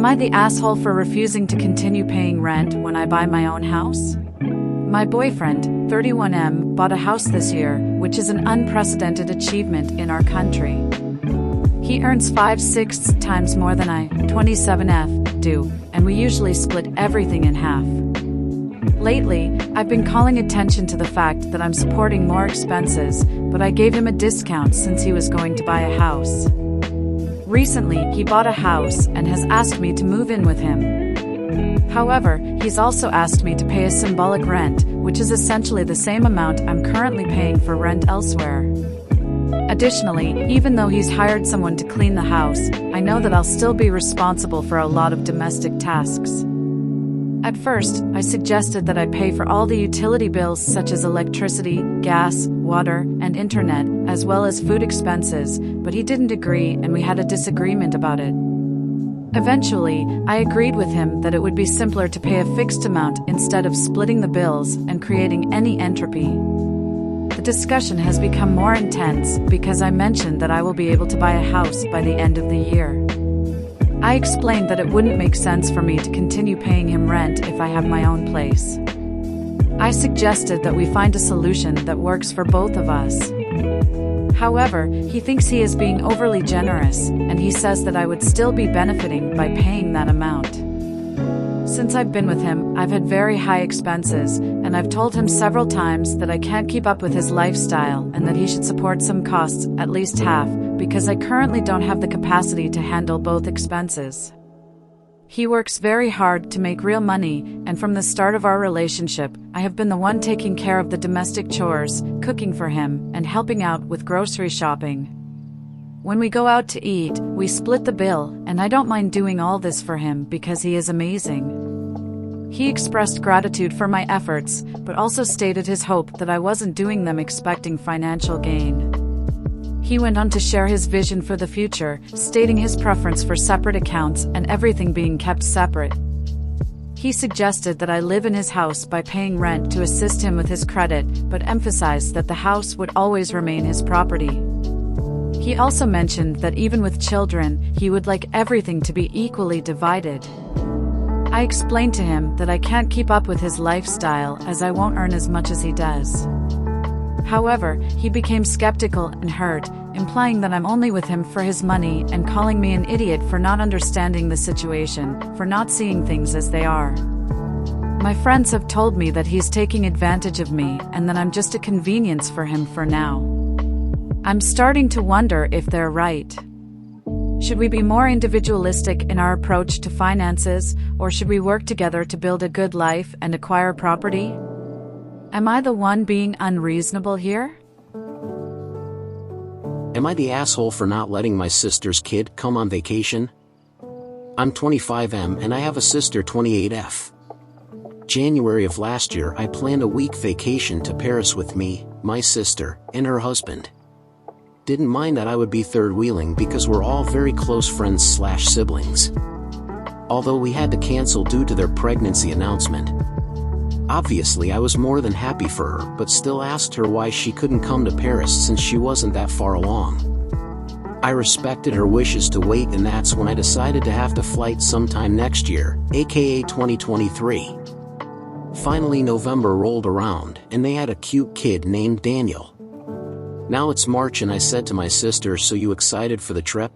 Am I the asshole for refusing to continue paying rent when I buy my own house? My boyfriend, 31M, bought a house this year, which is an unprecedented achievement in our country. He earns 5/6 times more than I, 27F, do, and we usually split everything in half. Lately, I've been calling attention to the fact that I'm supporting more expenses, but I gave him a discount since he was going to buy a house. Recently, he bought a house and has asked me to move in with him. However, he's also asked me to pay a symbolic rent, which is essentially the same amount I'm currently paying for rent elsewhere. Additionally, even though he's hired someone to clean the house, I know that I'll still be responsible for a lot of domestic tasks. At first, I suggested that I pay for all the utility bills such as electricity, gas, water, and internet, as well as food expenses, but he didn't agree and we had a disagreement about it. Eventually, I agreed with him that it would be simpler to pay a fixed amount instead of splitting the bills and creating any entropy. The discussion has become more intense because I mentioned that I will be able to buy a house by the end of the year. I explained that it wouldn't make sense for me to continue paying him rent if I have my own place. I suggested that we find a solution that works for both of us. However, he thinks he is being overly generous, and he says that I would still be benefiting by paying that amount. Since I've been with him, I've had very high expenses, and I've told him several times that I can't keep up with his lifestyle and that he should support some costs, at least half, because I currently don't have the capacity to handle both expenses. He works very hard to make real money, and from the start of our relationship, I have been the one taking care of the domestic chores, cooking for him, and helping out with grocery shopping. When we go out to eat, we split the bill, and I don't mind doing all this for him because he is amazing. He expressed gratitude for my efforts, but also stated his hope that I wasn't doing them expecting financial gain. He went on to share his vision for the future, stating his preference for separate accounts and everything being kept separate. He suggested that I live in his house by paying rent to assist him with his credit, but emphasized that the house would always remain his property. He also mentioned that even with children, he would like everything to be equally divided. I explained to him that I can't keep up with his lifestyle as I won't earn as much as he does. However, he became skeptical and hurt, implying that I'm only with him for his money and calling me an idiot for not understanding the situation, for not seeing things as they are. My friends have told me that he's taking advantage of me and that I'm just a convenience for him for now. I'm starting to wonder if they're right. Should we be more individualistic in our approach to finances, or should we work together to build a good life and acquire property? Am I the one being unreasonable here? Am I the asshole for not letting my sister's kid come on vacation? I'm 25M and I have a sister 28F. January of last year I planned a week vacation to Paris with me, my sister, and her husband. Didn't mind that I would be third-wheeling because we're all very close friends/siblings. Although we had to cancel due to their pregnancy announcement. Obviously I was more than happy for her, but still asked her why she couldn't come to Paris since she wasn't that far along. I respected her wishes to wait, and that's when I decided to have the flight sometime next year, aka 2023. Finally November rolled around, and they had a cute kid named Daniel. Now it's March and I said to my sister, "So you excited for the trip?"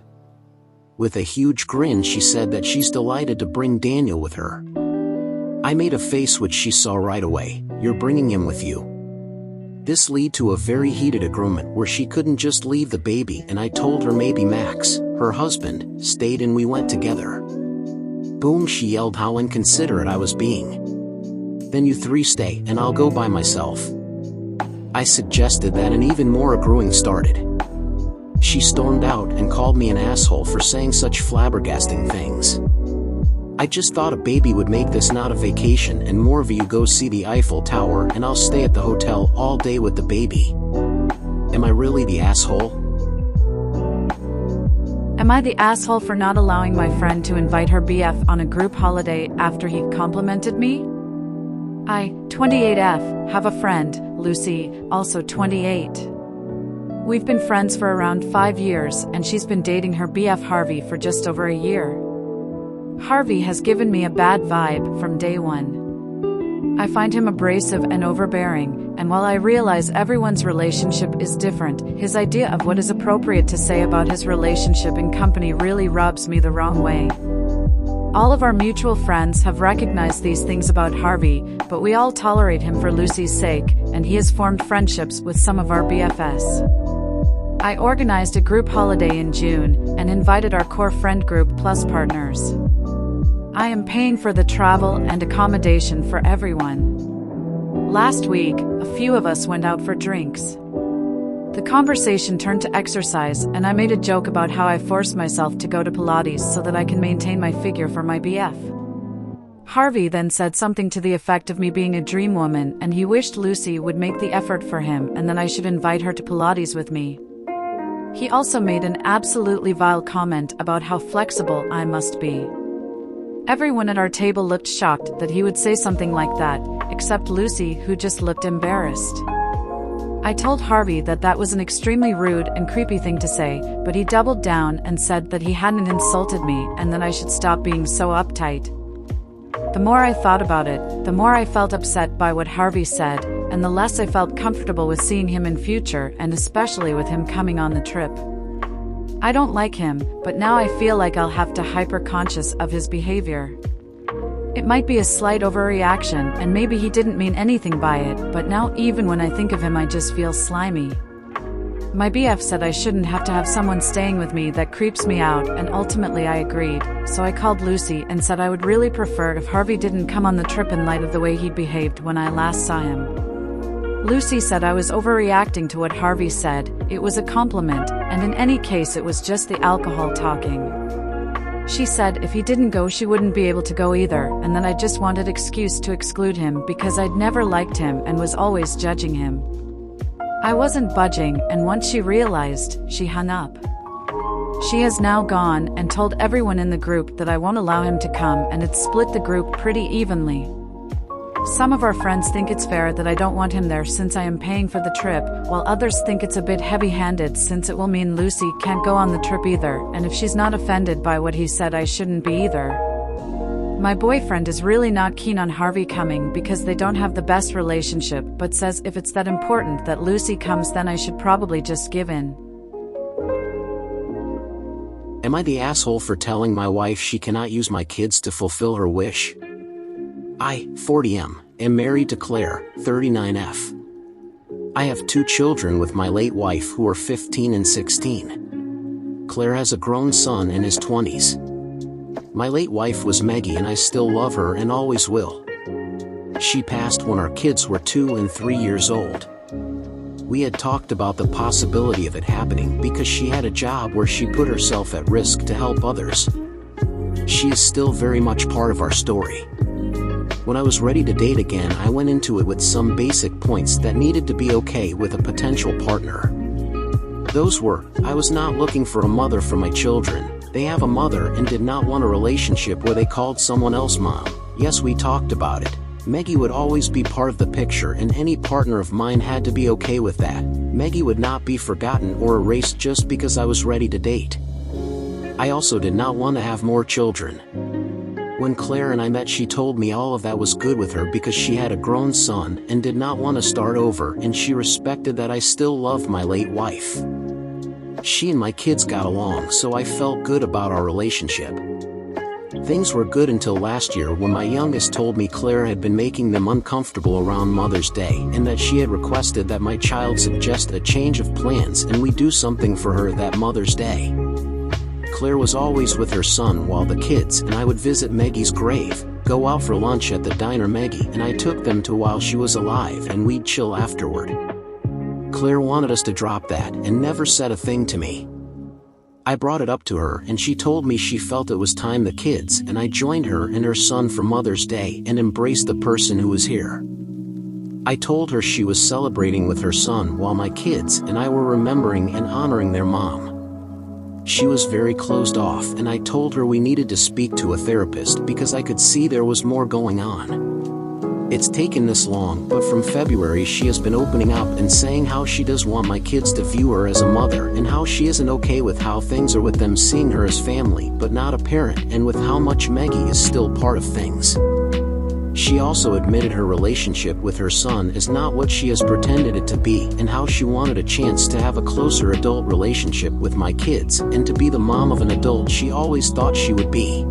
With a huge grin she said that she's delighted to bring Daniel with her. I made a face which she saw right away. "You're bringing him with you." This led to a very heated agreement where she couldn't just leave the baby, and I told her maybe Max, her husband, stayed and we went together. Boom, she yelled how inconsiderate I was being. "Then you three stay and I'll go by myself." I suggested that, and even more agreeing started. She stormed out and called me an asshole for saying such flabbergasting things. I just thought a baby would make this not a vacation and more of you go see the Eiffel Tower and I'll stay at the hotel all day with the baby. Am I really the asshole? Am I the asshole for not allowing my friend to invite her BF on a group holiday after he complimented me? I, 28F, have a friend, Lucy, also 28. We've been friends for around 5 years and she's been dating her BF Harvey for just over a year. Harvey has given me a bad vibe from day one. I find him abrasive and overbearing, and while I realize everyone's relationship is different, his idea of what is appropriate to say about his relationship in company really rubs me the wrong way. All of our mutual friends have recognized these things about Harvey, but we all tolerate him for Lucy's sake, and he has formed friendships with some of our BFS. I organized a group holiday in June and invited our core friend group plus partners. I am paying for the travel and accommodation for everyone. Last week, a few of us went out for drinks. The conversation turned to exercise, and I made a joke about how I forced myself to go to Pilates so that I can maintain my figure for my BF. Harvey then said something to the effect of me being a dream woman, and he wished Lucy would make the effort for him and then I should invite her to Pilates with me. He also made an absolutely vile comment about how flexible I must be. Everyone at our table looked shocked that he would say something like that, except Lucy, who just looked embarrassed. I told Harvey that that was an extremely rude and creepy thing to say, but he doubled down and said that he hadn't insulted me and that I should stop being so uptight. The more I thought about it, the more I felt upset by what Harvey said, and the less I felt comfortable with seeing him in future, and especially with him coming on the trip. I don't like him, but now I feel like I'll have to hyper-conscious of his behavior. It might be a slight overreaction, and maybe he didn't mean anything by it, but now even when I think of him I just feel slimy. My BF said I shouldn't have to have someone staying with me that creeps me out, and ultimately I agreed, so I called Lucy and said I would really prefer if Harvey didn't come on the trip in light of the way he'd behaved when I last saw him. Lucy said I was overreacting to what Harvey said, it was a compliment, and in any case it was just the alcohol talking. She said if he didn't go she wouldn't be able to go either, and then I just wanted excuse to exclude him because I'd never liked him and was always judging him. I wasn't budging, and once she realized, she hung up. She has now gone and told everyone in the group that I won't allow him to come, and it's split the group pretty evenly. Some of our friends think it's fair that I don't want him there since I am paying for the trip, while others think it's a bit heavy-handed since it will mean Lucy can't go on the trip either, and if she's not offended by what he said I shouldn't be either. My boyfriend is really not keen on Harvey coming because they don't have the best relationship, but says if it's that important that Lucy comes then I should probably just give in. Am I the asshole for telling my wife she cannot use my kids to fulfill her wish? I, 40M, am married to Claire, 39F. I have 2 children with my late wife who are 15 and 16. Claire has a grown son in his 20s. My late wife was Maggie and I still love her and always will. She passed when our kids were 2 and 3 years old. We had talked about the possibility of it happening because she had a job where she put herself at risk to help others. She is still very much part of our story. When I was ready to date again, I went into it with some basic points that needed to be okay with a potential partner. Those were, I was not looking for a mother for my children. They have a mother and did not want a relationship where they called someone else mom. Yes, we talked about it. Maggie would always be part of the picture and any partner of mine had to be okay with that. Maggie would not be forgotten or erased just because I was ready to date. I also did not want to have more children. When Claire and I met, she told me all of that was good with her because she had a grown son and did not want to start over, and she respected that I still loved my late wife. She and my kids got along, so I felt good about our relationship. Things were good until last year when my youngest told me Claire had been making them uncomfortable around Mother's Day and that she had requested that my child suggest a change of plans and we do something for her that Mother's Day. Claire was always with her son while the kids and I would visit Maggie's grave, go out for lunch at the diner Maggie and I took them to while she was alive, and we'd chill afterward. Claire wanted us to drop that and never said a thing to me. I brought it up to her and she told me she felt it was time the kids and I joined her and her son for Mother's Day and embraced the person who was here. I told her she was celebrating with her son while my kids and I were remembering and honoring their mom. She was very closed off and I told her we needed to speak to a therapist because I could see there was more going on. It's taken this long, but from February she has been opening up and saying how she does want my kids to view her as a mother and how she isn't okay with how things are with them seeing her as family but not a parent, and with how much Maggie is still part of things. She also admitted her relationship with her son is not what she has pretended it to be, and how she wanted a chance to have a closer adult relationship with my kids and to be the mom of an adult she always thought she would be.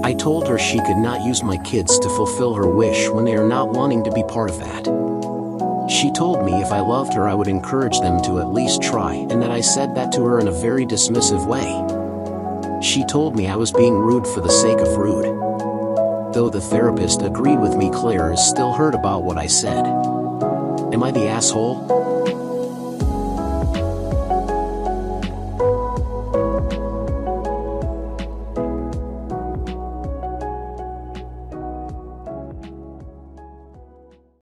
I told her she could not use my kids to fulfill her wish when they are not wanting to be part of that. She told me if I loved her I would encourage them to at least try, and that I said that to her in a very dismissive way. She told me I was being rude for the sake of rude. Though the therapist agreed with me, Claire is still hurt about what I said. Am I the asshole?